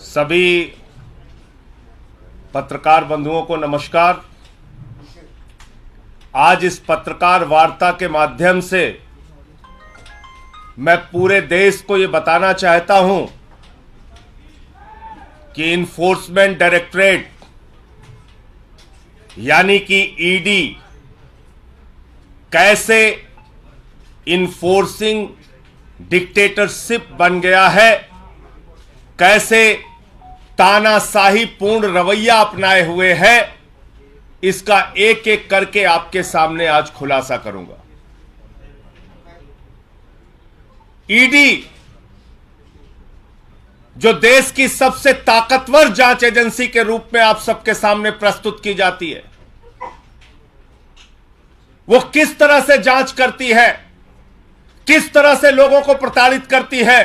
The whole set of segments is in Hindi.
सभी पत्रकार बंधुओं को नमस्कार। आज इस पत्रकार वार्ता के माध्यम से मैं पूरे देश को ये बताना चाहता हूं कि इन्फोर्समेंट डायरेक्टरेट यानी कि ईडी कैसे इन्फोर्सिंग डिक्टेटरशिप बन गया है, कैसे तानाशाही पूर्ण रवैया अपनाए हुए है, इसका एक एक करके आपके सामने आज खुलासा करूंगा। ईडी जो देश की सबसे ताकतवर जांच एजेंसी के रूप में आप सबके सामने प्रस्तुत की जाती है, वो किस तरह से जांच करती है, किस तरह से लोगों को प्रताड़ित करती है,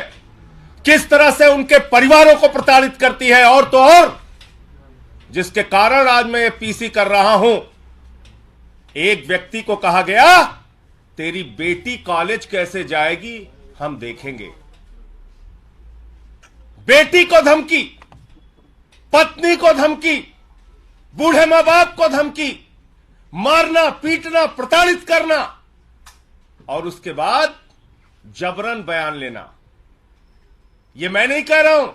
किस तरह से उनके परिवारों को प्रताड़ित करती है, और तो और जिसके कारण आज मैं ये पीसी कर रहा हूं। एक व्यक्ति को कहा गया, तेरी बेटी कॉलेज कैसे जाएगी हम देखेंगे। बेटी को धमकी, पत्नी को धमकी, बूढ़े मां बाप को धमकी, मारना पीटना प्रताड़ित करना, और उसके बाद जबरन बयान लेना। ये मैं नहीं कह रहा हूं,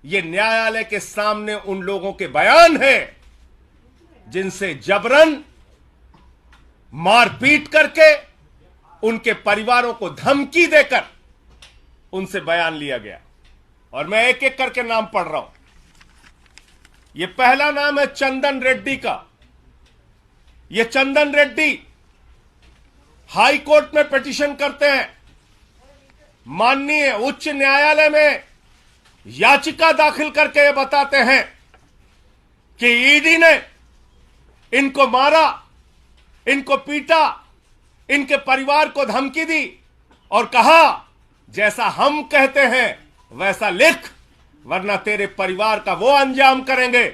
ये न्यायालय के सामने उन लोगों के बयान हैं जिनसे जबरन मारपीट करके उनके परिवारों को धमकी देकर उनसे बयान लिया गया। और मैं एक एक करके नाम पढ़ रहा हूं। ये पहला नाम है चंदन रेड्डी का। ये चंदन रेड्डी हाई कोर्ट में पिटीशन करते हैं, माननीय उच्च न्यायालय में याचिका दाखिल करके ये बताते हैं कि ईडी ने इनको मारा, इनको पीटा, इनके परिवार को धमकी दी और कहा जैसा हम कहते हैं वैसा लिख, वरना तेरे परिवार का वो अंजाम करेंगे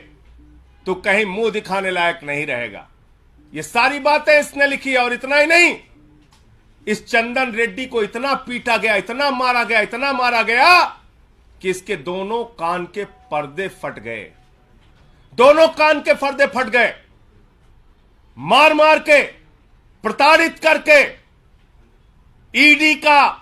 तू कहीं मुंह दिखाने लायक नहीं रहेगा। ये सारी बातें इसने लिखी है। और इतना ही नहीं, इस चंदन रेड्डी को इतना पीटा गया, इतना मारा गया, इतना मारा गया कि इसके दोनों कान के पर्दे फट गए। दोनों कान के पर्दे फट गए। मार मार के, प्रताड़ित करके ईडी का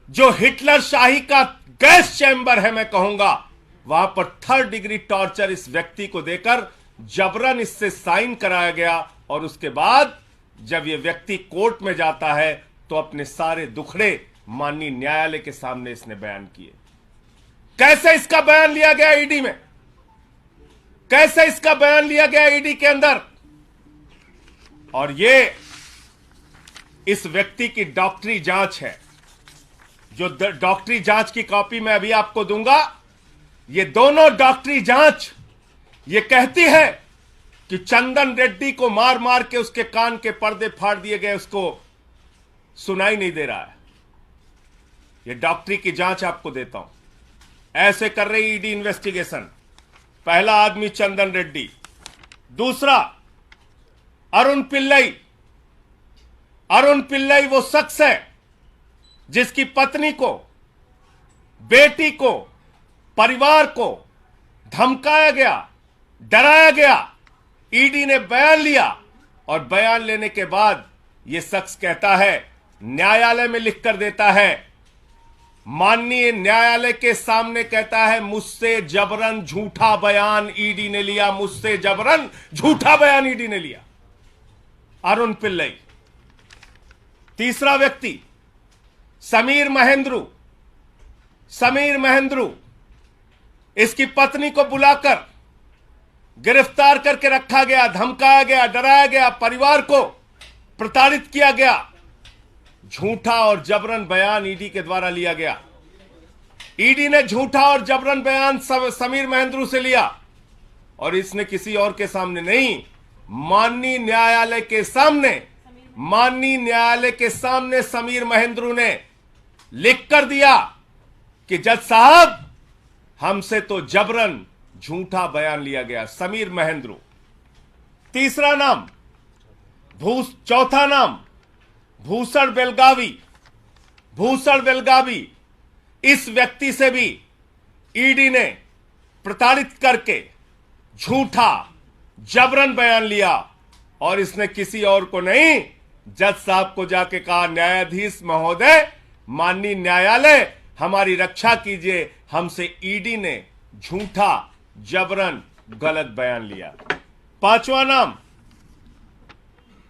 जो हिटलर शाही का गैस चैंबर है, मैं कहूंगा, वहां पर 3rd डिग्री टॉर्चर इस व्यक्ति को देकर जबरन इससे साइन कराया गया। और उसके बाद जब यह व्यक्ति कोर्ट में जाता है तो अपने सारे दुखड़े माननीय न्यायालय के सामने इसने बयान किए। कैसे इसका बयान लिया गया ईडी में, कैसे इसका बयान लिया गया ईडी के अंदर। और ये इस व्यक्ति की डॉक्टरी जांच है, जो डॉक्टरी जांच की कॉपी मैं अभी आपको दूंगा। ये दोनों डॉक्टरी जांच ये कहती है कि चंदन रेड्डी को मार मार के उसके कान के पर्दे फाड़ दिए गए, उसको सुनाई नहीं दे रहा है। ये डॉक्टरी की जांच आपको देता हूं। ऐसे कर रही ईडी इन्वेस्टिगेशन। पहला आदमी चंदन रेड्डी, दूसरा अरुण पिल्लई। अरुण पिल्लई वो शख्स है जिसकी पत्नी को, बेटी को, परिवार को धमकाया गया, डराया गया। ईडी ने बयान लिया और बयान लेने के बाद यह शख्स कहता है, न्यायालय में लिखकर देता है, माननीय न्यायालय के सामने कहता है, मुझसे जबरन झूठा बयान ईडी ने लिया, मुझसे जबरन झूठा बयान ईडी ने लिया। अरुण पिल्लई। तीसरा व्यक्ति समीर महेंद्रू। समीर महेंद्रू, इसकी पत्नी को बुलाकर गिरफ्तार करके रखा गया, धमकाया गया, डराया गया, परिवार को प्रताड़ित किया गया। झूठा और जबरन बयान ईडी के द्वारा लिया गया। ईडी ने झूठा और जबरन बयान समीर महेंद्रू से लिया और इसने किसी और के सामने नहीं, माननीय न्यायालय के सामने, माननीय न्यायालय के सामने समीर महेंद्रू ने लिख कर दिया कि जज साहब, हमसे तो जबरन झूठा बयान लिया गया। समीर महेंद्रू। तीसरा नाम चौथा नाम भूषण बेलगावी। भूषण बेलगावी, इस व्यक्ति से भी ईडी ने प्रताड़ित करके झूठा जबरन बयान लिया और इसने किसी और को नहीं, जज साहब को जाके कहा, न्यायाधीश महोदय, माननीय न्यायालय, हमारी रक्षा कीजिए, हमसे ईडी ने झूठा जबरन गलत बयान लिया। पांचवा नाम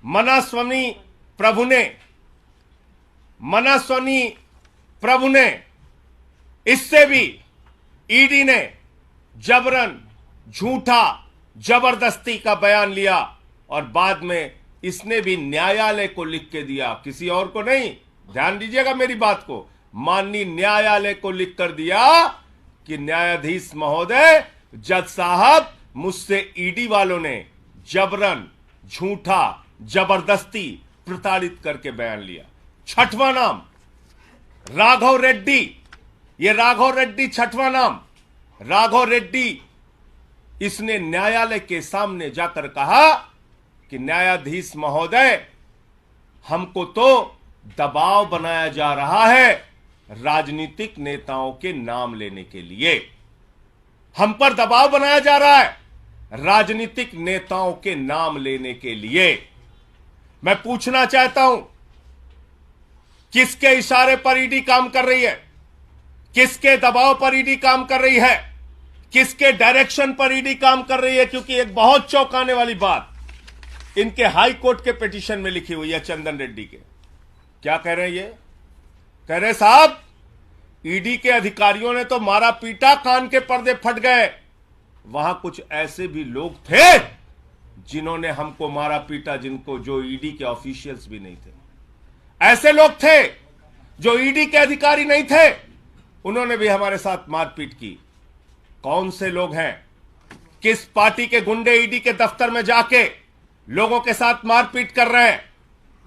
मनास्वामी प्रभु ने। मनास्वामी प्रभु ने, इससे भी ईडी ने जबरन झूठा जबरदस्ती का बयान लिया और बाद में इसने भी न्यायालय को लिख के दिया, किसी और को नहीं, ध्यान दीजिएगा मेरी बात को, माननीय न्यायालय को लिख कर दिया कि न्यायाधीश महोदय, जज साहब, मुझसे ईडी वालों ने जबरन झूठा जबरदस्ती प्रताड़ित करके बयान लिया। छठवां नाम राघव रेड्डी। ये राघव रेड्डी छठवां नाम। राघव रेड्डी, इसने न्यायालय के सामने जाकर कहा कि न्यायाधीश महोदय, हमको तो दबाव बनाया जा रहा है राजनीतिक नेताओं के नाम लेने के लिए। हम पर दबाव बनाया जा रहा है राजनीतिक नेताओं के नाम लेने के लिए। मैं पूछना चाहता हूं, किसके इशारे पर ईडी काम कर रही है? किसके दबाव पर ईडी काम कर रही है? किसके डायरेक्शन पर ईडी काम कर रही है? क्योंकि एक बहुत चौंकाने वाली बात इनके हाई कोर्ट के पिटीशन में लिखी हुई है चंदन रेड्डी के। क्या कह रहे हैं ये? कह रहे साहब, ईडी के अधिकारियों ने तो मारा पीटा, कान के पर्दे फट गए। वहां कुछ ऐसे भी लोग थे जिन्होंने हमको मारा पीटा, जो ईडी के ऑफिशियल्स भी नहीं थे। ऐसे लोग थे जो ईडी के अधिकारी नहीं थे, उन्होंने भी हमारे साथ मारपीट की। कौन से लोग हैं? किस पार्टी के गुंडे ईडी के दफ्तर में जाके लोगों के साथ मारपीट कर रहे हैं?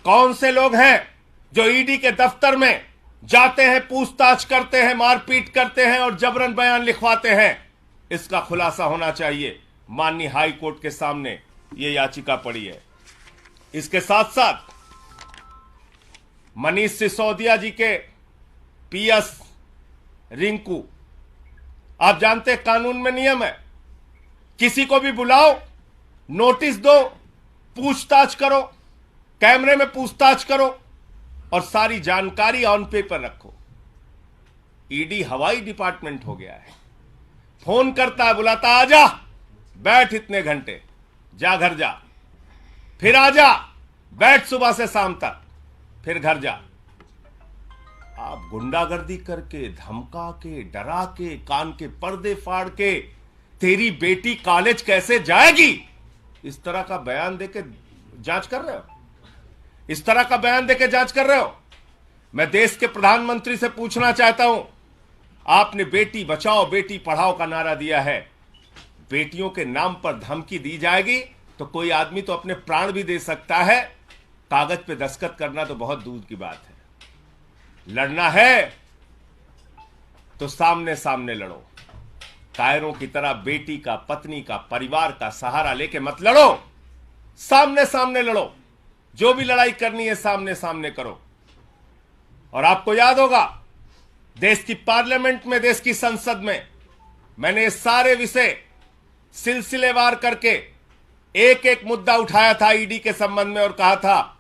कौन से लोग हैं जो ईडी के दफ्तर में जाते हैं, पूछताछ करते हैं, मारपीट करते हैं और जबरन बयान लिखवाते हैं? इसका खुलासा होना चाहिए। माननीय हाई कोर्ट के सामने यह याचिका पड़ी है। इसके साथ साथ मनीष सिसोदिया जी के पीएस रिंकू, आप जानते हैं कानून में नियम है, किसी को भी बुलाओ, नोटिस दो, पूछताछ करो, कैमरे में पूछताछ करो और सारी जानकारी ऑन पेपर रखो। ईडी हवाई डिपार्टमेंट हो गया है। फोन करता है, बुलाता, आजा, बैठ इतने घंटे, जा घर जा, फिर आजा, बैठ सुबह से शाम तक, फिर घर जा। आप गुंडागर्दी करके, धमका के, डरा के, कान के पर्दे फाड़ के, तेरी बेटी कॉलेज कैसे जाएगी, इस तरह का बयान देके जांच कर रहे हो? इस तरह का बयान देके जांच कर रहे हो? मैं देश के प्रधानमंत्री से पूछना चाहता हूं, आपने बेटी बचाओ बेटी पढ़ाओ का नारा दिया है, बेटियों के नाम पर धमकी दी जाएगी तो कोई आदमी तो अपने प्राण भी दे सकता है, कागज पे दस्तखत करना तो बहुत दूर की बात है। लड़ना है तो सामने सामने लड़ो, कायरों की तरह बेटी का, पत्नी का, परिवार का सहारा लेके मत लड़ो, सामने सामने लड़ो। जो भी लड़ाई करनी है सामने सामने करो। और आपको याद होगा, देश की पार्लियामेंट में, देश की संसद में मैंने सारे विषय सिलसिलेवार करके एक एक मुद्दा उठाया था ईडी के संबंध में और कहा था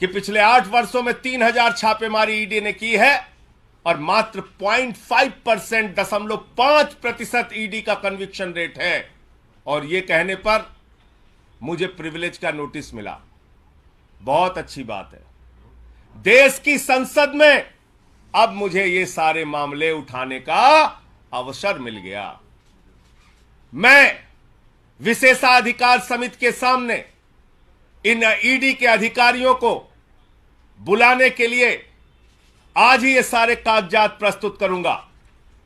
कि पिछले 8 वर्षों में 3000 छापेमारी ईडी ने की है और मात्र 0.5% ईडी का कन्विक्शन रेट है। और यह कहने पर मुझे प्रिविलेज का नोटिस मिला। बहुत अच्छी बात है। देश की संसद में अब मुझे ये सारे मामले उठाने का अवसर मिल गया। मैं विशेषाधिकार समिति के सामने इन ईडी के अधिकारियों को बुलाने के लिए आज ही ये सारे कागजात प्रस्तुत करूंगा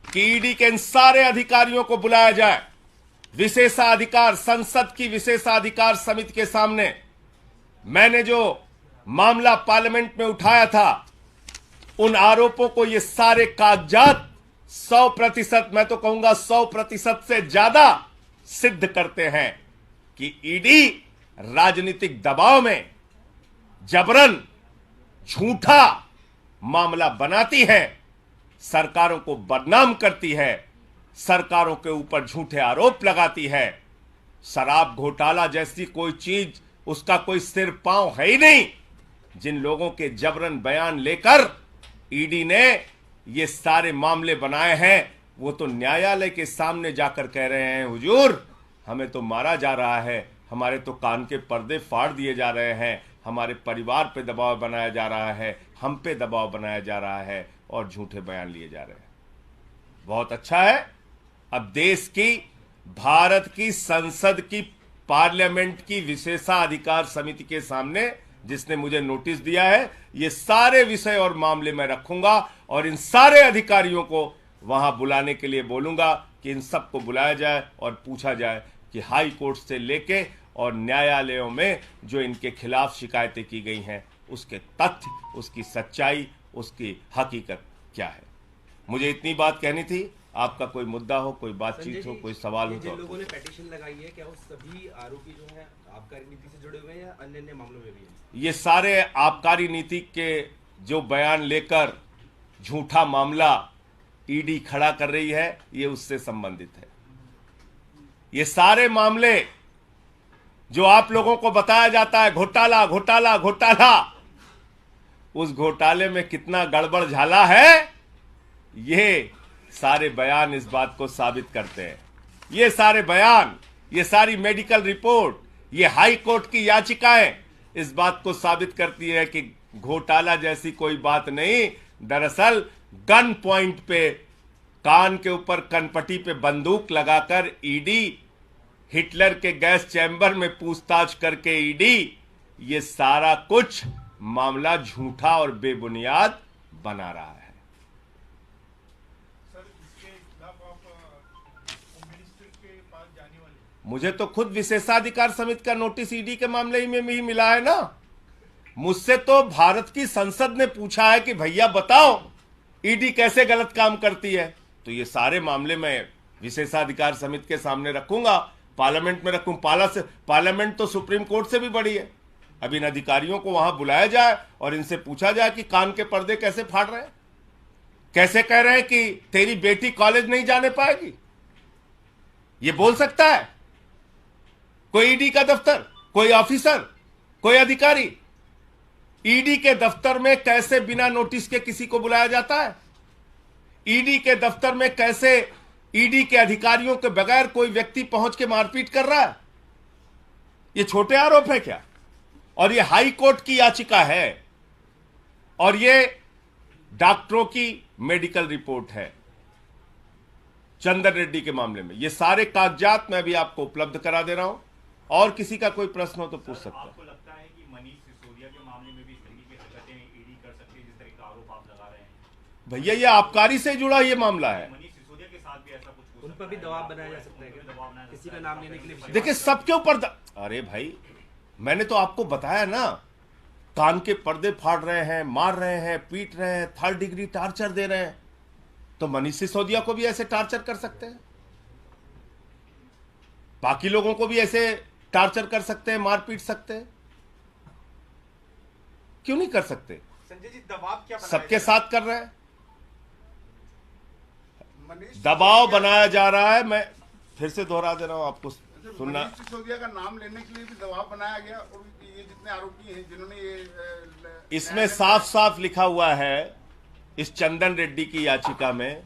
कि ईडी के इन सारे अधिकारियों को बुलाया जाए। विशेषाधिकार, संसद की विशेषाधिकार समिति के सामने मैंने जो मामला पार्लियामेंट में उठाया था, उन आरोपों को ये सारे कागजात 100%, मैं तो कहूंगा 100% से ज्यादा सिद्ध करते हैं कि ईडी राजनीतिक दबाव में जबरन झूठा मामला बनाती है, सरकारों को बदनाम करती है, सरकारों के ऊपर झूठे आरोप लगाती है। शराब घोटाला जैसी कोई चीज, उसका कोई सिर पांव है ही नहीं। जिन लोगों के जबरन बयान लेकर ईडी ने ये सारे मामले बनाए हैं, वो तो न्यायालय के सामने जाकर कह रहे हैं, हुजूर हमें तो मारा जा रहा है, हमारे तो कान के पर्दे फाड़ दिए जा रहे हैं, हमारे परिवार पे दबाव बनाया जा रहा है, हम पे दबाव बनाया जा रहा है और झूठे बयान लिए जा रहे हैं। बहुत अच्छा है। अब देश की, भारत की संसद की, पार्लियामेंट की विशेषाधिकार समिति के सामने जिसने मुझे नोटिस दिया है, ये सारे विषय और मामले मैं रखूंगा और इन सारे अधिकारियों को वहां बुलाने के लिए बोलूंगा कि इन सबको बुलाया जाए और पूछा जाए कि हाई कोर्ट से लेके और न्यायालयों में जो इनके खिलाफ शिकायतें की गई हैं, उसके तथ्य, उसकी सच्चाई, उसकी हकीकत क्या है। मुझे इतनी बात कहनी थी। आपका कोई मुद्दा हो, कोई बातचीत हो, कोई सवाल हो, जिन लोगों ने पेटिशन लगाई है, क्या वो सभी आरोपी जो हैं आबकारी नीति से जुड़े हुए हैं या अन्य अन्य मामलों में भी हैं? ये सारे आबकारी नीति के जो बयान लेकर झूठा मामला ईडी खड़ा कर रही है, ये उससे संबंधित है। ये सारे मामले जो आप लोगों को बताया जाता है, घोटाला घोटाला घोटाला, उस घोटाले में कितना गड़बड़ झाला है, ये सारे बयान इस बात को साबित करते हैं। ये सारे बयान, ये सारी मेडिकल रिपोर्ट, ये हाई कोर्ट की याचिकाएं इस बात को साबित करती है कि घोटाला जैसी कोई बात नहीं। दरअसल गन पॉइंट पे, कान के ऊपर कनपट्टी पे बंदूक लगाकर ईडी, हिटलर के गैस चैम्बर में पूछताछ करके ईडी, ये सारा कुछ मामला झूठा और बेबुनियाद बना रहा है। मुझे तो खुद विशेषाधिकार समिति का नोटिस ईडी के मामले में ही मिला है ना। मुझसे तो भारत की संसद ने पूछा है कि भैया बताओ ईडी कैसे गलत काम करती है। तो ये सारे मामले मैं विशेषाधिकार समिति के सामने रखूंगा, पार्लियामेंट में रखूं। पार्लियामेंट तो सुप्रीम कोर्ट से भी बड़ी है। अब इन अधिकारियों को वहां बुलाया जाए और इनसे पूछा जाए कि कान के पर्दे कैसे फाड़ रहे हैं, कैसे कह रहे हैं कि तेरी बेटी कॉलेज नहीं जाने पाएगी। ये बोल सकता है कोई ईडी का दफ्तर, कोई ऑफिसर, कोई अधिकारी? ईडी के दफ्तर में कैसे बिना नोटिस के किसी को बुलाया जाता है? ईडी के दफ्तर में कैसे ईडी के अधिकारियों के बगैर कोई व्यक्ति पहुंच के मारपीट कर रहा है? ये छोटे आरोप है क्या? और ये हाई कोर्ट की याचिका है और ये डॉक्टरों की मेडिकल रिपोर्ट है चंदन रेड्डी के मामले में। ये सारे कागजात मैं भी आपको उपलब्ध करा दे रहा हूं और किसी का कोई प्रश्न हो तो पूछ सकता है। आपको लगता है कि मनीष सिसोदिया के मामले में भी इस तरीके की हरकतें ईडी कर सकती है जिस तरह का आरोप आप लगा रहे हैं? भैया ये आबकारी से जुड़ा ये मामला है। मनीष सिसोदिया के साथ भी ऐसा कुछ उन पर भी दबाव बनाया जा सकता है, किसी का नाम लेने के लिए? देखिए सबके ऊपर अरे भाई मैंने तो आपको बताया ना, कान के पर्दे फाड़ रहे हैं, मार रहे हैं, पीट रहे हैं, 3rd डिग्री टार्चर दे रहे हैं। तो मनीष सिसोदिया को भी ऐसे टार्चर कर सकते हैं, बाकी लोगों को भी ऐसे टार्चर कर सकते हैं, मार पीट सकते हैं, क्यों नहीं कर सकते? संजय जी दबाव क्या सबके साथ कर रहे हैं, दबाव बनाया जा रहा है। मैं फिर से दोहरा दे रहा हूं आपको सुनना। मनीष सिसोदिया का नाम लेने के लिए भी दबाव बनाया गया और ये जितने आरोपी हैं जिन्होंने ये इसमें साफ साफ लिखा हुआ है इस चंदन रेड्डी की याचिका में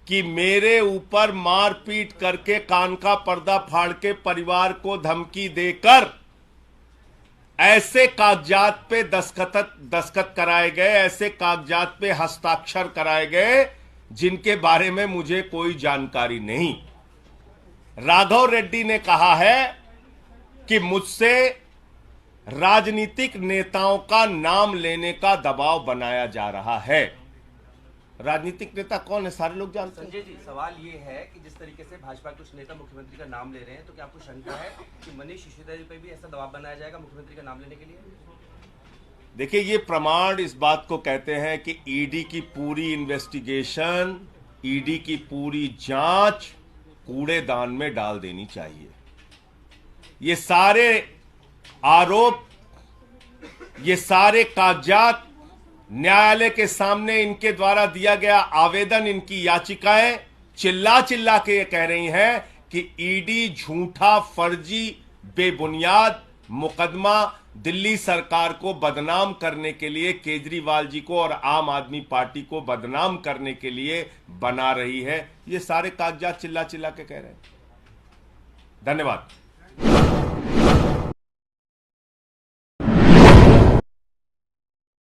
कि मेरे ऊपर मारपीट करके, कान का पर्दा फाड़ के परिवार को धमकी देकर ऐसे कागजात पे दस्तखत कराए गए, ऐसे कागजात पे हस्ताक्षर कराए गए जिनके बारे में मुझे कोई जानकारी नहीं। राघव रेड्डी ने कहा है कि मुझसे राजनीतिक नेताओं का नाम लेने का दबाव बनाया जा रहा है। राजनीतिक नेता कौन है सारे लोग जानते हैं। संजय जी सवाल ये है कि जिस तरीके से भाजपा के कुछ नेता मुख्यमंत्री का नाम ले रहे हैं, तो क्या आपको शंका है कि मनीष सिसोदिया जी पर भी ऐसा दबाव बनाया जाएगा मुख्यमंत्री का नाम लेने के लिए? देखिए ये प्रमाण इस बात को कहते हैं कि ईडी की पूरी इन्वेस्टिगेशन, ईडी की पूरी जांच कूड़ेदान में डाल देनी चाहिए। ये सारे आरोप, ये सारे कागजात, न्यायालय के सामने इनके द्वारा दिया गया आवेदन, इनकी याचिकाएं चिल्ला चिल्ला के ये कह रही हैं कि ईडी झूठा, फर्जी, बेबुनियाद मुकदमा दिल्ली सरकार को बदनाम करने के लिए, केजरीवाल जी को और आम आदमी पार्टी को बदनाम करने के लिए बना रही है। ये सारे कागजात चिल्ला चिल्ला के कह रहे हैं। धन्यवाद।